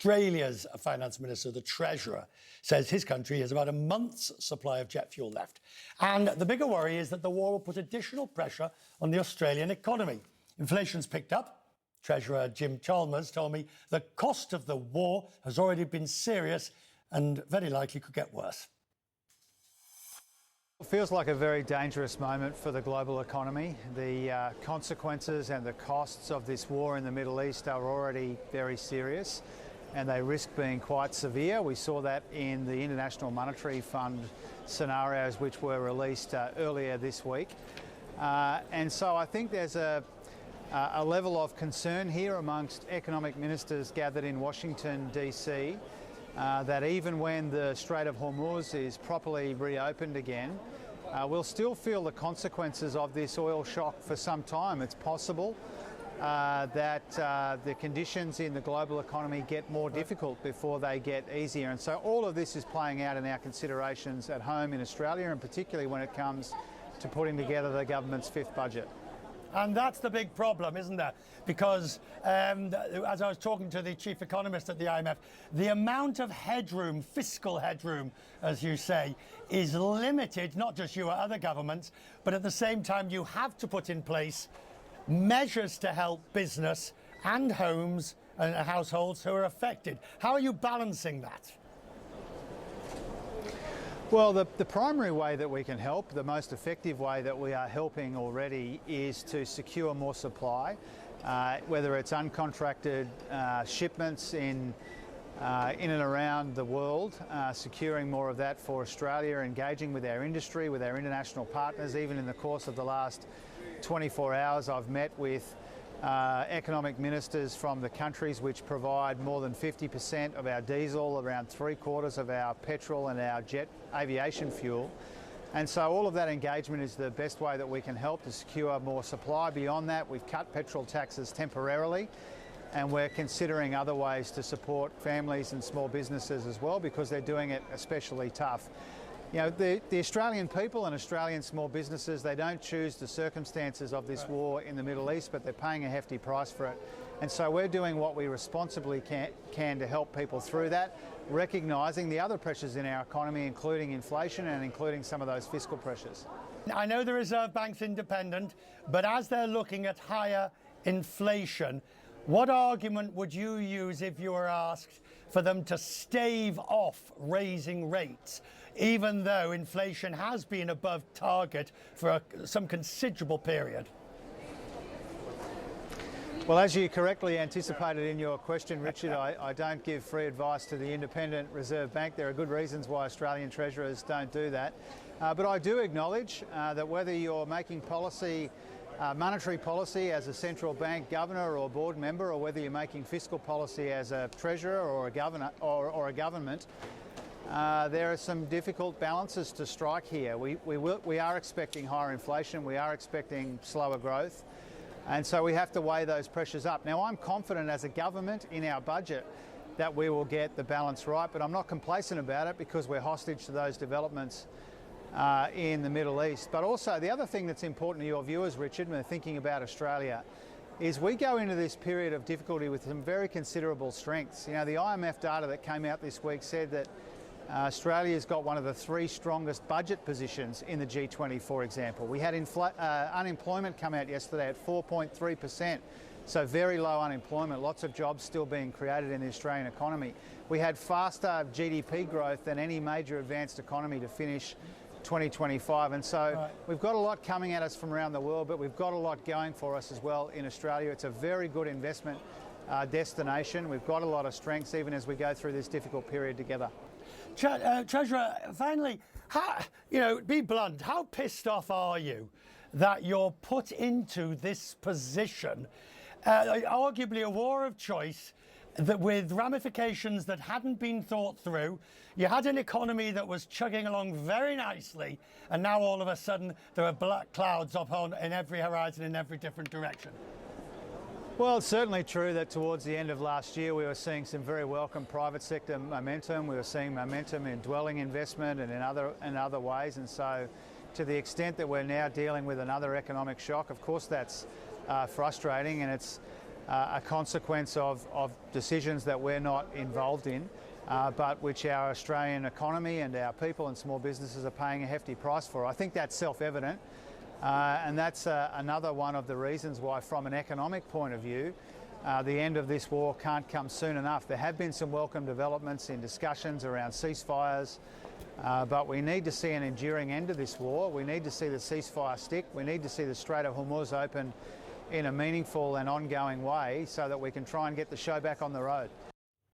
Australia's finance minister, the Treasurer, says his country has about a month's supply of jet fuel left. And the bigger worry is that the war will put additional pressure on the Australian economy. Inflation's picked up. Treasurer Jim Chalmers told me the cost of the war has already been serious and very likely could get worse. It feels like a very dangerous moment for the global economy. The consequences and the costs of this war in the Middle East are already very serious and they risk being quite severe. We saw that in the International Monetary Fund scenarios which were released earlier this week. And so I think there's a level of concern here amongst economic ministers gathered in Washington, D.C., that even when the Strait of Hormuz is properly reopened again, we'll still feel the consequences of this oil shock for some time. It's possible that the conditions in the global economy get more difficult before they get easier. And so all of this is playing out in our considerations at home in Australia, and particularly when it comes to putting together the government's fifth budget. And that's the big problem, isn't there? Because as I was talking to the chief economist at the IMF, the amount of headroom, fiscal headroom, as you say, is limited, not just you or other governments, but at the same time you have to put in place measures to help business and homes and households who are affected. How are you balancing that? Well, the primary way that we can help, the most effective way that we are helping already, is to secure more supply, whether it's uncontracted shipments in and around the world, securing more of that for Australia, engaging with our industry, with our international partners. Even in the course of the last 24 hours, I've met with economic ministers from the countries which provide more than 50% of our diesel, around 3/4 of our petrol and our jet aviation fuel. And so all of that engagement is the best way that we can help to secure more supply. Beyond that, we've cut petrol taxes temporarily, and we're considering other ways to support families and small businesses as well, because they're doing it especially tough. You know, the Australian people and Australian small businesses, they don't choose the circumstances of this war in the Middle East, but they're paying a hefty price for it. And so we're doing what we responsibly can to help people through that, recognising the other pressures in our economy, including inflation and including some of those fiscal pressures. I know the Reserve Bank's independent, but as they're looking at higher inflation, what argument would you use if you were asked for them to stave off raising rates, even though inflation has been above target for some considerable period? Well, as you correctly anticipated in your question, Richard, I don't give free advice to the independent Reserve Bank. There are good reasons why Australian treasurers don't do that. But I do acknowledge that whether you're making policy, monetary policy as a central bank governor or board member, or whether you're making fiscal policy as a treasurer or a governor or a government, there are some difficult balances to strike here. We are expecting higher inflation, we are expecting slower growth, and so we have to weigh those pressures up. Now, I'm confident as a government in our budget that we will get the balance right, but I'm not complacent about it because we're hostage to those developments in the Middle East. But also, the other thing that's important to your viewers, Richard, when they're thinking about Australia, is we go into this period of difficulty with some very considerable strengths. You know, the IMF data that came out this week said that Australia's got one of the 3 strongest budget positions in the G20, for example. We had unemployment come out yesterday at 4.3%, so very low unemployment, lots of jobs still being created in the Australian economy. We had faster GDP growth than any major advanced economy to finish 2025, and so we've got a lot coming at us from around the world, but we've got a lot going for us as well in Australia. It's a very good investment destination. We've got a lot of strengths even as we go through this difficult period together. Treasurer, finally, be blunt, how pissed off are you that you're put into this position, arguably a war of choice, that with ramifications that hadn't been thought through? You had an economy that was chugging along very nicely, and now all of a sudden there are black clouds up in every horizon in every different direction. Well, it's certainly true that towards the end of last year we were seeing some very welcome private sector momentum. We were seeing momentum in dwelling investment and in other ways, and so to the extent that we're now dealing with another economic shock, of course that's frustrating, and it's a consequence of decisions that we're not involved in, but which our Australian economy and our people and small businesses are paying a hefty price for. I think that's self-evident, and that's another one of the reasons why, from an economic point of view, the end of this war can't come soon enough. There have been some welcome developments in discussions around ceasefires, but we need to see an enduring end to this war. We need to see the ceasefire stick. We need to see the Strait of Hormuz open in a meaningful and ongoing way so that we can try and get the show back on the road.